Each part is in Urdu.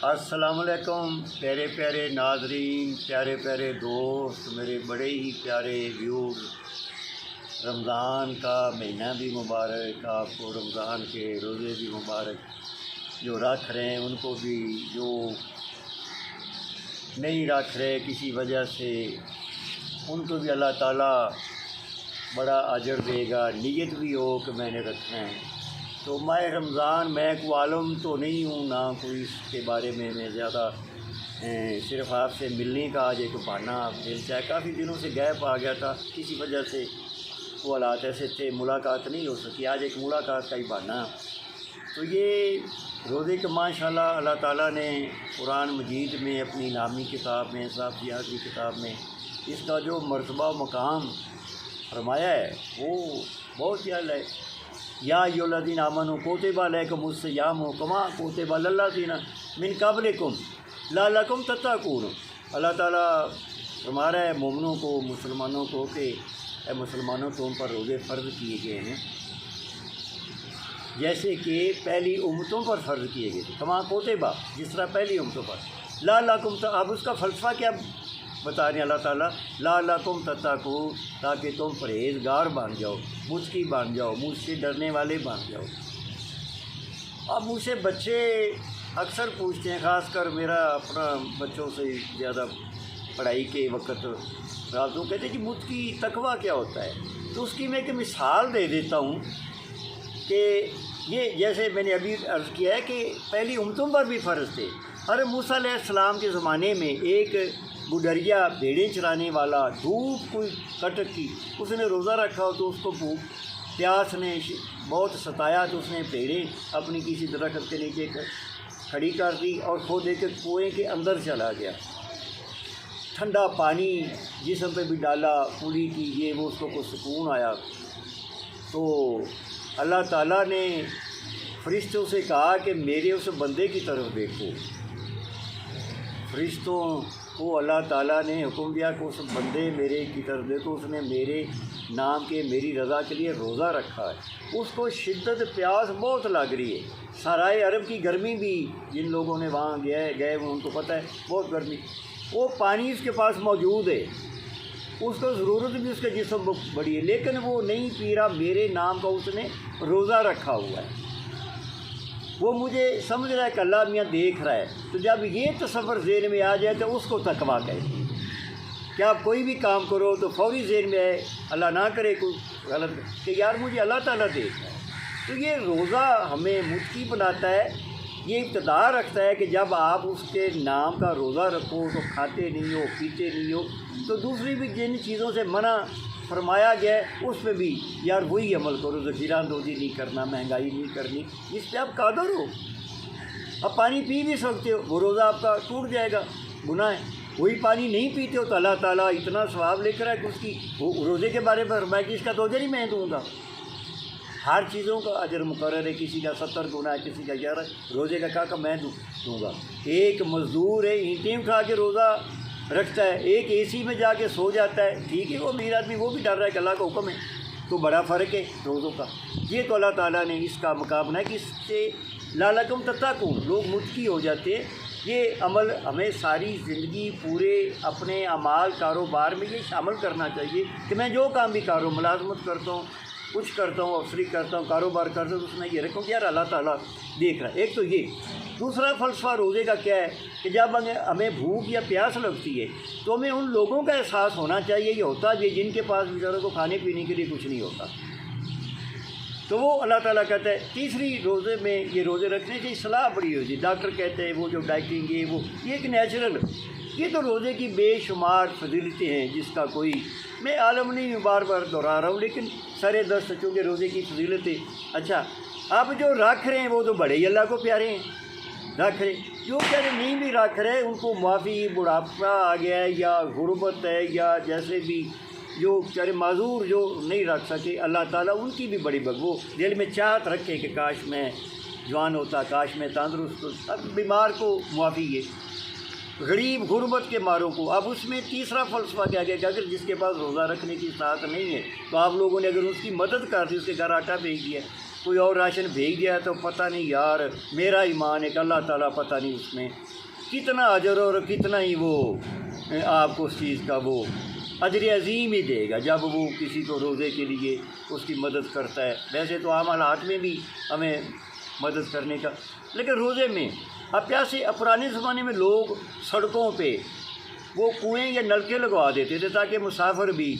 السلام علیکم پیارے پیارے ناظرین، پیارے پیارے دوست، میرے بڑے ہی پیارے ویور، رمضان کا مہینہ بھی مبارک، آپ کو رمضان کے روزے بھی مبارک، جو رکھ رہے ہیں ان کو بھی، جو نہیں رکھ رہے کسی وجہ سے ان کو بھی اللہ تعالیٰ بڑا اجر دے گا، نیت بھی ہو کہ میں نے رکھنا ہے۔ تو ماہ رمضان میں کوئی عالم تو نہیں ہوں، نہ کوئی اس کے بارے میں زیادہ صرف آپ سے ملنے کا آج ایک بہانہ مل جائے۔ کافی دنوں سے گیپ آ گیا تھا، کسی وجہ سے وہ حالات ایسے تھے، ملاقات نہیں ہو سکی، آج ایک ملاقات کا ہی بہانہ۔ تو یہ روزے کا ماشاءاللہ اللہ تعالیٰ نے قرآن مجید میں اپنی نامی کتاب میں، صافیات کی کتاب میں اس کا جو مرتبہ و مقام فرمایا ہے وہ بہت ہی اعلیٰ ہے۔ یا ایھا الذین آمنوا کتب علیکم الصیام کما کتب علی الذین من قبلکم لعلکم تتقون۔ اللہ تعالیٰ فرما رہا ہے مومنوں کو، مسلمانوں کو کہ اے مسلمانوں تم پر روزے فرض کیے گئے ہیں جیسے کہ پہلی امتوں پر فرض کیے گئے تھے، کما کتبہ جس طرح پہلی امتوں پر، لعلکم اب اس کا فلسفہ کیا بتا رہے ہیں اللہ تعالیٰ، لعلکم تتقون، تاکہ تم پرہیزگار بن جاؤ، متقی بن جاؤ، مجھ سے ڈرنے والے بن جاؤ۔ اب مجھ سے بچے اکثر پوچھتے ہیں، خاص کر میرا اپنا بچوں سے زیادہ پڑھائی کے وقت رابطوں کہتے ہیں کہ متقی تقویٰ کیا ہوتا ہے؟ تو اس کی میں ایک مثال دے دیتا ہوں کہ یہ جیسے میں نے ابھی عرض کیا ہے کہ پہلی امتوں پر بھی فرض تھے۔ حضرت موسیٰ علیہ السلام کے زمانے میں ایک بڈریا بھیڑیں چرانے والا، دھوپ کوئی کٹک کی، اس نے روزہ رکھا ہو تو اس کو بھوک پیاس نے بہت ستایا، تو اس نے بھیڑیں اپنی کسی درخت کے نیچے کھڑی کر دی اور خود ایک کنویں کے اندر چلا گیا، ٹھنڈا پانی جسم پہ بھی ڈالا، پوری کی یہ وہ، اس کو کوئی سکون آیا۔ تو اللہ تعالیٰ نے فرشتوں سے کہا کہ میرے اس بندے کی طرف دیکھو۔ فرشتوں کو اللہ تعالیٰ نے حکم دیا کہ اس بندے میرے کی طرف دیکھو، اس نے میرے نام کے، میری رضا کے لیے روزہ رکھا ہے، اس کو شدت پیاس بہت لگ رہی ہے۔ سرائے عرب کی گرمی بھی، جن لوگوں نے وہاں گئے ان کو پتہ ہے بہت گرمی، وہ پانی اس کے پاس موجود ہے، اس کو ضرورت بھی اس کے جسم بڑی ہے، لیکن وہ نہیں پی رہا، میرے نام کا اس نے روزہ رکھا ہوا ہے، وہ مجھے سمجھ رہا ہے کہ اللہ میاں دیکھ رہا ہے۔ تو جب یہ تصور ذہن میں آ جائے تو اس کو تقویٰ کہتے ہیں کہ آپ کوئی بھی کام کرو تو فوری ذہن میں آئے، اللہ نہ کرے کوئی غلط کہ یار مجھے اللہ تعالیٰ دیکھ رہا ہے۔ تو یہ روزہ ہمیں متقی بناتا ہے، یہ ابتدا رکھتا ہے کہ جب آپ اس کے نام کا روزہ رکھو تو کھاتے نہیں ہو، پیتے نہیں ہو، تو دوسری بھی جن چیزوں سے منع فرمایا گیا ہے اس پہ بھی یار وہی عمل کرو، ذخیرہ اندوزی نہیں کرنا، مہنگائی نہیں کرنی، جس پہ آپ قادر ہو۔ اب پانی پی بھی سکتے ہو، وہ روزہ آپ کا ٹوٹ جائے گا، گناہ ہے۔ وہی پانی نہیں پیتے ہو تو اللہ تعالیٰ اتنا ثواب لے کر ہے کہ اس کی روزے کے بارے میں فرمایا کہ اس کا تو اجر ہی میں دوں گا۔ ہر چیزوں کا اجر مقرر ہے، کسی کا 70 گنا ہے، کسی کا 11، روزے کا کیا میں دوں گا۔ ایک مزدور ہے، اینٹیں اٹھا کے روزہ رکھتا ہے، ایک اے سی میں جا کے سو جاتا ہے، ٹھیک ہے، وہ امیر آدمی وہ بھی ڈر رہا ہے کہ اللہ کا حکم ہے، تو بڑا فرق ہے روزوں کا۔ یہ تو اللہ تعالیٰ نے اس کا مقام بنایا کہ اس سے لعلکم تتقون، لوگ متقی ہو جاتے ہیں۔ یہ عمل ہمیں ساری زندگی پورے اپنے اعمال کاروبار میں یہ شامل کرنا چاہیے کہ میں جو کام بھی کر رہا ہوں، ملازمت کرتا ہوں، کچھ کرتا ہوں، افسری کرتا ہوں، کاروبار کرتا ہوں، اس میں یہ رکھوں کہ یار اللہ تعالیٰ دیکھ رہا ہے۔ ایک تو یہ۔ دوسرا فلسفہ روزے کا کیا ہے کہ جب ہمیں بھوک یا پیاس لگتی ہے تو ہمیں ان لوگوں کا احساس ہونا چاہیے، یہ ہوتا ہے جن کے پاس بیچاروں کو کھانے پینے کے لیے کچھ نہیں ہوتا، تو وہ اللہ تعالیٰ کہتا ہے۔ تیسری روزے میں یہ روزے رکھنے کی صلاح بڑی ہوتی ہے، ڈاکٹر کہتے ہیں وہ جو ڈائٹنگ ہے وہ یہ ایک نیچرل، یہ تو روزے کی بے شمار فضیلتیں ہیں جس کا کوئی میں عالم نہیں بار بار دہرا رہا ہوں، لیکن سر دست چونکہ روزے کی فضیلتیں۔ اچھا آپ جو رکھ رہے ہیں وہ تو بڑے ہی اللہ کو پیارے ہیں، رکھ رہے، جو بیچارے نہیں بھی رکھ رہے ان کو معافی، بڑھاپا آ گیا ہے یا غربت ہے یا جیسے بھی جو بیچارے معذور جو نہیں رکھ سکے، اللہ تعالیٰ ان کی بھی بڑی وہ دل میں چاہت رکھے کہ کاش میں جوان ہوتا، کاش میں تندرست ہوتا۔ اب بیمار کو معافی ہے، غریب غربت کے ماروں کو۔ اب اس میں تیسرا فلسفہ کیا گیا کہ اگر جس کے پاس روزہ رکھنے کی ساتھ نہیں ہے تو آپ لوگوں نے اگر اس کی مدد کر دی، اس کے گھر آٹا بھیج دیا، کوئی اور راشن بھیج دیا تو پتہ نہیں یار، میرا ایمان ہے کہ اللہ تعالیٰ پتہ نہیں اس میں کتنا اجر اور کتنا ہی وہ آپ کو اس چیز کا وہ اجر عظیم ہی دے گا جب وہ کسی کو روزے کے لیے اس کی مدد کرتا ہے۔ ویسے تو عام حالات میں بھی ہمیں مدد کرنے کا، لیکن روزے میں اب پیاسے پرانے زمانے میں لوگ سڑکوں پہ وہ کنویں یا نلکے لگوا دیتے تھے تاکہ مسافر بھی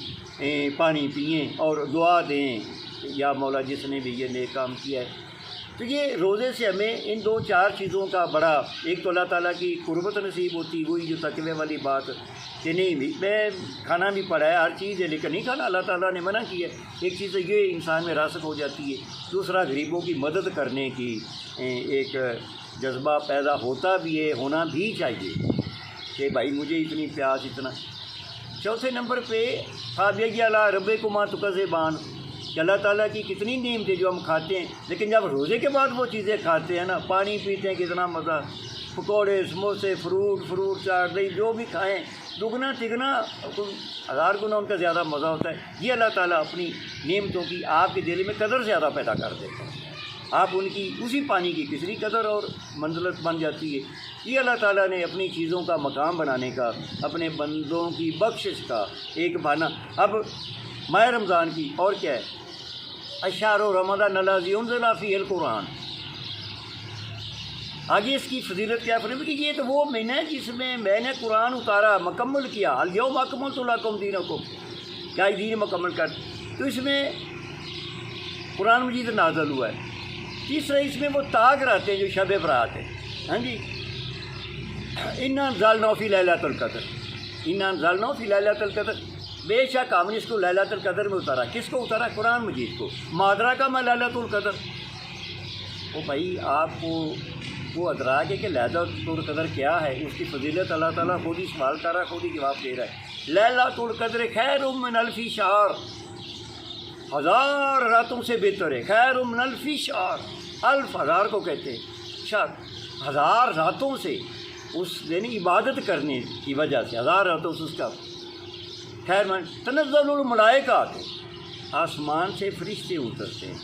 پانی پئیں اور دعا دیں یا مولا جس نے بھی یہ نیک کام کیا ہے۔ تو یہ روزے سے ہمیں ان 2-4 چیزوں کا بڑا، ایک تو اللہ تعالیٰ کی قربت نصیب ہوتی، وہی جو تقوی والی بات کہ نہیں بھی میں کھانا بھی پڑا ہے، ہر چیز ہے لیکن نہیں کھانا، اللہ تعالیٰ نے منع کیا ہے۔ ایک چیز یہ انسان میں راسخ ہو جاتی ہے، دوسرا غریبوں کی مدد کرنے کی ایک جذبہ پیدا ہوتا بھی ہے، ہونا بھی چاہیے کہ بھائی مجھے اتنی پیاس اتنا۔ چوتھے نمبر پہ فابیہ اللہ ربکما تکذبان، کہ اللہ تعالیٰ کی کتنی نعمتیں جو ہم کھاتے ہیں، لیکن جب روزے کے بعد وہ چیزیں کھاتے ہیں نا، پانی پیتے ہیں کتنا مزہ، پکوڑے سموسے فروٹ چاٹ دہی جو بھی کھائیں دگنا تگنا 1000 گنا ان کا زیادہ مزہ ہوتا ہے۔ یہ اللہ تعالیٰ اپنی نعمتوں کی آپ کے دل میں قدر زیادہ پیدا کر دیتے ہیں، آپ ان کی اسی پانی کی کتنی قدر اور منزلت بن جاتی ہے۔ یہ اللہ تعالیٰ نے اپنی چیزوں کا مقام بنانے کا، اپنے بندوں کی بخشش کا ایک بہانہ۔ اب ماہ رمضان کی اور کیا ہے، اشہر رمضان الذی انزل فیہ القرآن، آگے اس کی فضیلت کیا فرمائی کہ یہ تو وہ مہینہ ہے جس میں میں نے قرآن اتارا، مکمل کیا، الیوم اکملت لکم دینکم، کیا دین مکمل کر، تو اس میں قرآن مجید نازل ہوا ہے۔ تیسرا اس میں وہ تاج رہتے ہیں جو شب برات ہے، ہاں جی، انا انزلناہ فی لیلۃ القدر، انا انزلناہ فی لیلۃ القدر، بے شک ہم نے اس کو لیلۃ القدر میں اتارا۔ کس کو اتارا؟ قرآن مجید کو۔ مادرا کا میں لیلۃ القدر، وہ بھائی آپ کو وہ ادراک ہے کہ لیلۃ القدر کیا ہے، اس کی فضیلت اللہ تعالیٰ خود ہی سوال کر رہا ہے، خود ہی جواب دے رہا ہے۔ لیلۃ القدر خیر من الف شہر، 1000 راتوں سے بہتر ہے، خیر من الف شہر، الف 1000 کو کہتے ہیں، شہر 1000 راتوں سے، اس دن عبادت کرنے کی وجہ سے 1000 راتوں سے اس کا خیر من۔ تنزل الملائکہ، آسمان سے فرشتے اترتے ہیں،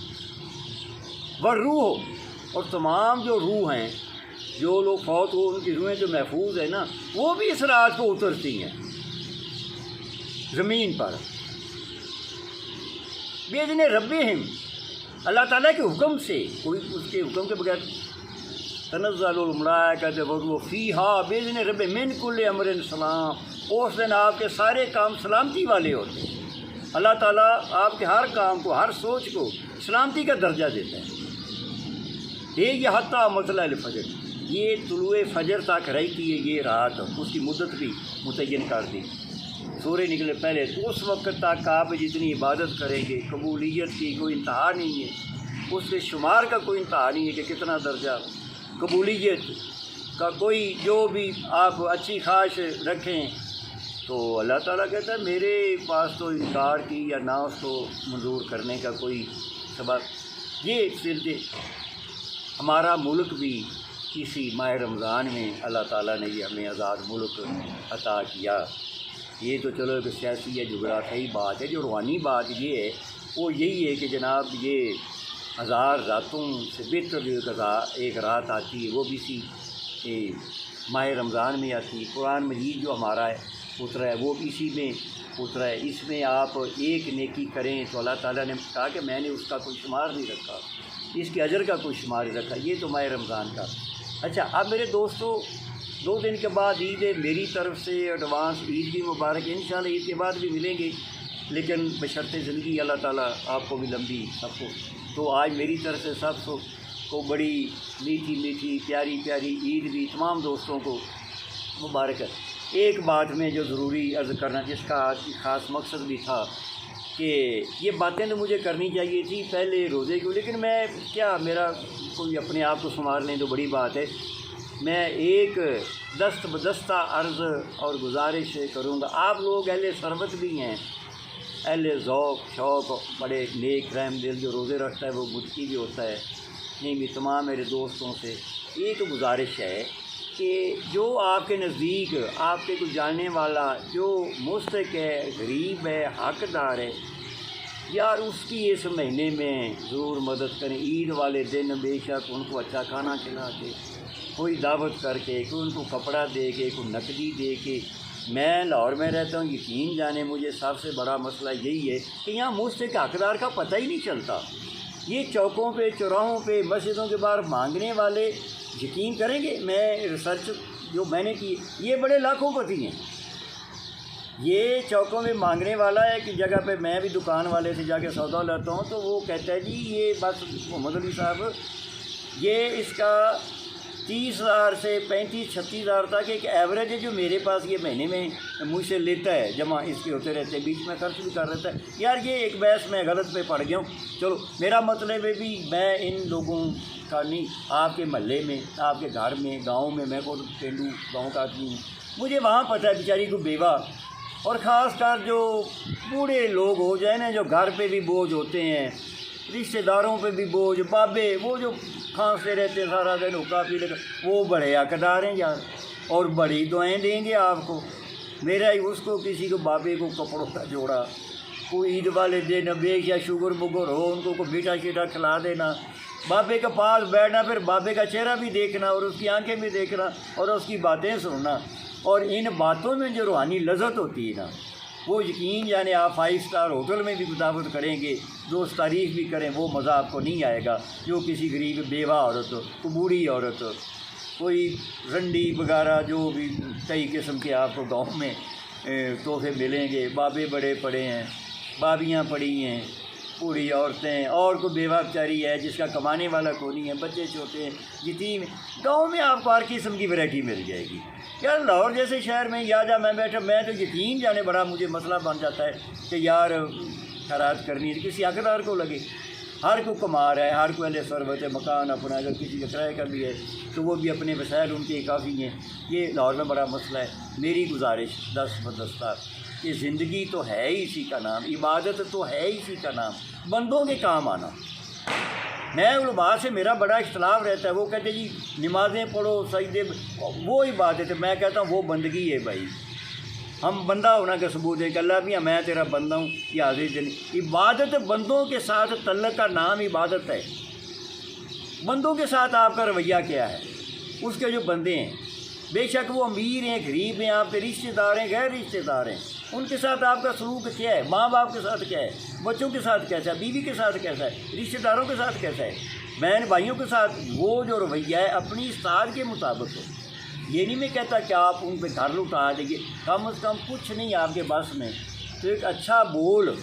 والروح، اور تمام جو روح ہیں، جو لوگ فوت ہو ان کی روحیں جو محفوظ ہیں نا، وہ بھی اس رات کو اترتی ہیں زمین پر، بِإِذْنِ رَبِّهِمْ، اللہ تعالیٰ کے حکم سے، کوئی اس کے حکم کے بغیر۔ تنزل الملائکۃ والروح فیہا بِإِذْنِ رَبِّهِمْ مِنْ كُلِّ أَمْرٍ سلام، اس دن آپ کے سارے کام سلامتی والے ہوتے ہیں، اللہ تعالیٰ آپ کے ہر کام کو، ہر سوچ کو سلامتی کا درجہ دیتا ہے۔ یہ حتیٰ مطلع الفجر، یہ طلوع فجر تک رہتی ہے یہ رات، اس کی مدت بھی متعین کر دی، سورج نکلے پہلے، تو اس وقت تک آپ جتنی عبادت کریں گے قبولیت کی کوئی انتہا نہیں ہے، اس کے شمار کا کوئی انتہا نہیں ہے کہ کتنا درجہ قبولیت کا، کوئی جو بھی آپ اچھی خواہش رکھیں تو اللہ تعالیٰ کہتا ہے میرے پاس تو انکار کی یا نہ اس کو منظور کرنے کا کوئی سبب۔ یہ سلسلے ہمارا ملک بھی اسی ماہ رمضان میں اللہ تعالیٰ نے یہ ہمیں آزاد ملک عطا کیا۔ یہ تو چلو ایک سیاسی یا جغرافیائی بات ہے، جو روحانی بات یہ ہے وہ یہی ہے کہ جناب یہ 1000 راتوں سے بہتر جو ایک رات آتی ہے وہ بھی اسی ماہ رمضان میں آتی ہے۔ قرآن مجید جو ہمارا ہے اترا ہے وہ بھی اسی میں اترا ہے، اس میں آپ ایک نیکی کریں تو اللہ تعالیٰ نے کہا کہ میں نے اس کا کوئی شمار نہیں رکھا، اس کے اجر کا کوئی شمار نہیں رکھا، یہ تو ماہ رمضان کا۔ اچھا اب میرے دوستو 2 دن کے بعد عید ہے، میری طرف سے ایڈوانس عید بھی مبارک ہے، انشاءاللہ عید کے بعد بھی ملیں گے، لیکن بشرط زندگی اللہ تعالیٰ آپ کو بھی لمبی سب کو۔ تو آج میری طرف سے سب کو بڑی میٹھی میٹھی پیاری پیاری عید بھی تمام دوستوں کو مبارک ہے۔ ایک بات میں جو ضروری عرض کرنا جس کا خاص مقصد بھی تھا کہ یہ باتیں تو مجھے کرنی چاہیے تھی پہلے روزے کی، لیکن میں کیا میرا کوئی اپنے آپ کو سنوار لیں تو بڑی بات ہے، میں ایک دست بدستہ عرض اور گزارش کروں گا۔ آپ لوگ اہل سربت بھی ہیں، اہل ذوق شوق، بڑے نیک رحم دل، جو روزے رکھتا ہے وہ متقی بھی ہوتا ہے، نہیں بھی تمام میرے دوستوں سے ایک گزارش ہے کہ جو آپ کے نزدیک آپ کے کوئی جاننے والا جو مستحق ہے، غریب ہے، حقدار ہے، یار اس کی اس مہینے میں ضرور مدد کریں. عید والے دن بے شک ان کو اچھا کھانا کھلا کے, کوئی دعوت کر کے, کوئی ان کو کپڑا دے کے, کوئی نقدی دے کے. میں لاہور میں رہتا ہوں, یقین جانے مجھے سب سے بڑا مسئلہ یہی ہے کہ یہاں مجھ کے حقدار کا پتہ ہی نہیں چلتا. یہ چوکوں پہ, چوراہوں پہ, مسجدوں کے باہر مانگنے والے, یقین کریں گے میں ریسرچ جو میں نے کی, یہ بڑے لاکھوں پتی ہیں. یہ چوکوں میں مانگنے والا ہے کہ جگہ پہ میں بھی دکان والے سے جا کے سودا لیتا ہوں تو وہ کہتا ہے جی یہ بس محمد علی صاحب یہ اس کا 30,000 سے 35-36,000 تک ایک ایوریج ہے جو میرے پاس یہ مہینے میں مجھ سے لیتا ہے, جمع اس کے ہوتے رہتے ہیں, بیچ میں خرچ بھی کر رہتا ہے. یار یہ ایک بحث میں غلط پہ پڑ گیا ہوں. چلو میرا مطلب ہے بھی میں ان لوگوں کا نہیں, آپ کے محلے میں, آپ کے گھر میں, گاؤں میں کو پینڈو گاؤں کا آدمی ہوں, مجھے وہاں پتہ ہے بیچاری کو بیوہ اور خاص کر جو بوڑھے لوگ ہو جائیں نا, جو گھر پہ بھی بوجھ ہوتے ہیں, رشتہ داروں پہ بھی بوجھ, بابے وہ جو کھانستے رہتے ہیں سارا دن حکا پی لے کر, وہ بڑے حقدار ہیں یار, اور بڑی دعائیں دیں گے آپ کو. میرا ہی اس کو کسی کو بابے کو کپڑوں کا جوڑا, کوئی عید والے دن بے یا شوگر بگر ہو ان کو میٹھا شیٹھا کھلا دینا, بابے کے پاس بیٹھنا, پھر بابے کا چہرہ بھی دیکھنا اور اس کی آنکھیں بھی دیکھنا اور اس کی باتیں سننا. اور ان باتوں میں جو روحانی لذت ہوتی ہے نا, وہ یقین جانے آپ 5 اسٹار ہوٹل میں بھی دعوت کریں گے, دوست تعریف بھی کریں, وہ مزہ آپ کو نہیں آئے گا جو کسی غریب بیوہ عورت ہو, کوئی بوڑھی عورت ہو, کوئی رنڈی وغیرہ جو بھی کئی قسم کے آپ کو گاؤں میں تحفے ملیں گے. بابے بڑے پڑے ہیں, بابیاں پڑی ہیں, بوڑھی عورتیں, اور کوئی بیوہ بیچاری ہے جس کا کمانے والا کوئی نہیں ہے, بچے چھوٹے ہیں, یتیم. گاؤں میں آپ کو ہر قسم کی ویرائٹی مل جائے گی. یار لاہور جیسے شہر میں یا جا میں بیٹھا, میں تو یقین جانے بڑا مجھے مسئلہ بن جاتا ہے کہ یار خیرات کرنی ہے, کسی حقدار کو لگے. ہر کو کما رہا ہے, ہر کو اہل ثروت ہے, مکان اپنا, اگر کسی کا کرایہ کا بھی ہے تو وہ بھی اپنے وسائل ان کے کافی ہیں. یہ لاہور میں بڑا مسئلہ ہے. میری گزارش دست بدستہ کہ زندگی تو ہے ہی اسی کا نام, عبادت تو ہے ہی اسی کا نام, بندوں کے کام آنا. میں علماء سے میرا بڑا اختلاف رہتا ہے, وہ کہتے ہیں جی نمازیں پڑھو, سجدے, وہ عبادت ہے. میں کہتا ہوں وہ بندگی ہے بھائی. ہم بندہ ہونا کا ثبوت ہے کہ اللہ بھی میں تیرا بندہ ہوں, یہ حاضر دن. عبادت بندوں کے ساتھ تعلق کا نام عبادت ہے. بندوں کے ساتھ آپ کا رویہ کیا ہے, اس کے جو بندے ہیں, بے شک وہ امیر ہیں, غریب ہیں, آپ کے رشتہ دار ہیں, غیر رشتہ دار ہیں, ان کے ساتھ آپ کا سلوک کیا ہے, ماں باپ کے ساتھ کیا ہے, بچوں کے ساتھ کیسا ہے, بیوی کے ساتھ کیسا ہے, رشتہ داروں کے ساتھ کیسا ہے, بہن بھائیوں کے ساتھ. وہ جو رویہ ہے اپنی استاد کے مطابق ہو. یہ نہیں میں کہتا کہ آپ ان پہ گھر لٹا دیں گے, کم از کم کچھ نہیں آپ کے بس میں تو ایک اچھا بول,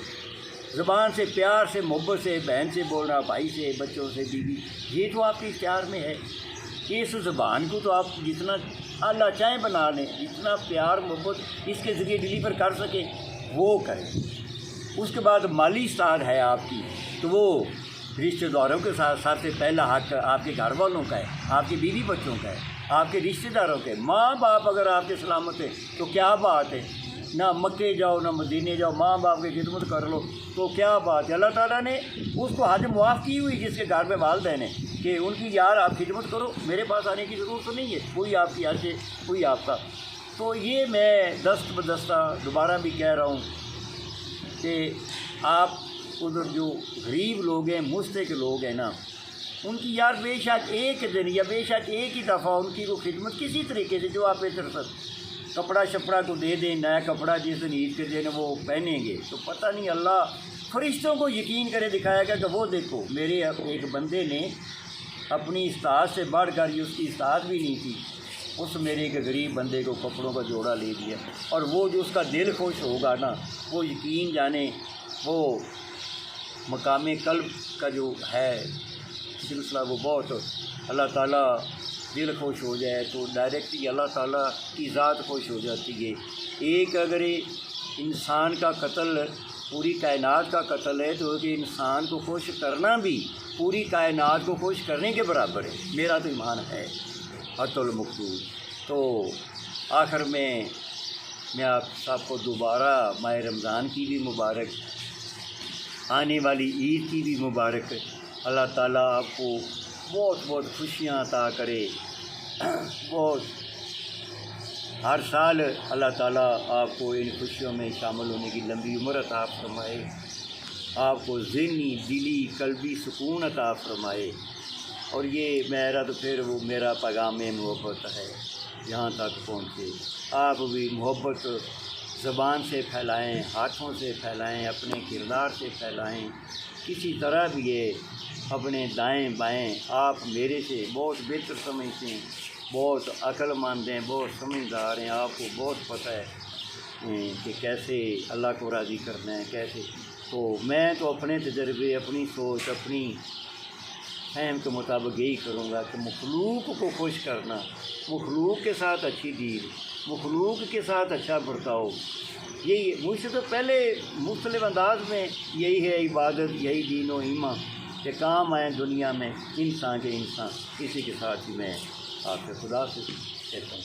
زبان سے پیار سے محبت سے, بہن سے بولنا, بھائی سے, بچوں سے, بیوی, یہ تو آپ کے اختیار میں ہے. اس زبان کو تو آپ جتنا اللہ چاہیں بنا لیں, جتنا پیار محبت اس کے ذریعے ڈلیور کر سکیں وہ کریں. اس کے بعد مالی استعداد ہے آپ کی تو وہ رشتہ داروں کے ساتھ سب سے پہلا حق آپ کے گھر والوں کا ہے, آپ کے بیوی بچوں کا ہے, آپ کے رشتہ داروں کے. ماں باپ اگر آپ کے سلامت ہے تو کیا بات ہے, نہ مکے جاؤ نہ مدینے جاؤ, ماں باپ کی خدمت کر لو تو کیا بات ہے. اللہ تعالیٰ نے اس کو حج معاف کی ہوئی جس کے گھر میں والدین ہیں کہ ان کی یار آپ خدمت کرو, میرے پاس آنے کی ضرورت تو نہیں ہے, کوئی آپ کی حج ہے کوئی آپ کا. تو یہ میں دست بدستہ دوبارہ بھی کہہ رہا ہوں کہ آپ ادھر جو غریب لوگ ہیں, مستحق لوگ ہیں نا, ان کی یار بے شک ایک دن یا بے شک ایک ہی دفعہ ان کی وہ خدمت کسی طریقے سے جو آپ کپڑا شپڑا کو دے دیں, نیا کپڑا جس دن عید کے دن وہ پہنیں گے تو پتہ نہیں اللہ فرشتوں کو یقین کرے دکھایا گیا کہ وہ دیکھو میرے ایک بندے نے اپنی استاد سے بڑھ کر, یہ اس کی استاد بھی نہیں تھی, اس میرے ایک غریب بندے کو کپڑوں کا جوڑا لے دیا. اور وہ جو اس کا دل خوش ہوگا نا, وہ یقین جانے وہ مقام قلب کا جو ہے سلسلہ وہ بہت اللہ تعالیٰ دل خوش ہو جائے تو ڈائریکٹلی اللہ تعالیٰ کی ذات خوش ہو جاتی ہے. ایک اگر انسان کا قتل پوری کائنات کا قتل ہے تو کہ انسان کو خوش کرنا بھی پوری کائنات کو خوش کرنے کے برابر ہے. میرا تو ایمان ہے حت المقصود. تو آخر میں آپ سب کو دوبارہ ماہ رمضان کی بھی مبارک, آنے والی عید کی بھی مبارک. اللہ تعالیٰ آپ کو بہت بہت خوشیاں عطا کرے. بہت ہر سال اللہ تعالیٰ آپ کو ان خوشیوں میں شامل ہونے کی لمبی عمر عطا فرمائے. آپ کو ذہنی دلی قلبی سکون عطا فرمائے۔ اور یہ میرا تو پھر وہ میرا پیغام محبت ہے یہاں تک پہنچے۔ آپ بھی محبت زبان سے پھیلائیں، ہاتھوں سے پھیلائیں، اپنے کردار سے پھیلائیں، کسی طرح بھی یہ اپنے دائیں بائیں آپ میرے سے بہت بہتر سمجھتے ہیں، بہت عقل مند ہیں، بہت سمجھدار ہیں، آپ کو بہت پتہ ہے کہ کیسے اللہ کو راضی کرنا ہے، کیسے۔ تو میں تو اپنے تجربے، اپنی سوچ، اپنی فہم کے مطابق یہی کروں گا کہ مخلوق کو خوش کرنا، مخلوق کے ساتھ اچھی ڈیل، مخلوق کے ساتھ اچھا برتاؤ، یہی مجھ سے تو پہلے مختلف انداز میں یہی ہے عبادت، یہی دین و ایمان کہ کام آئیں دنیا میں انسان کے انسان، اسی کے ساتھ ہی میں آپ سے خدا سے کہتا ہوں۔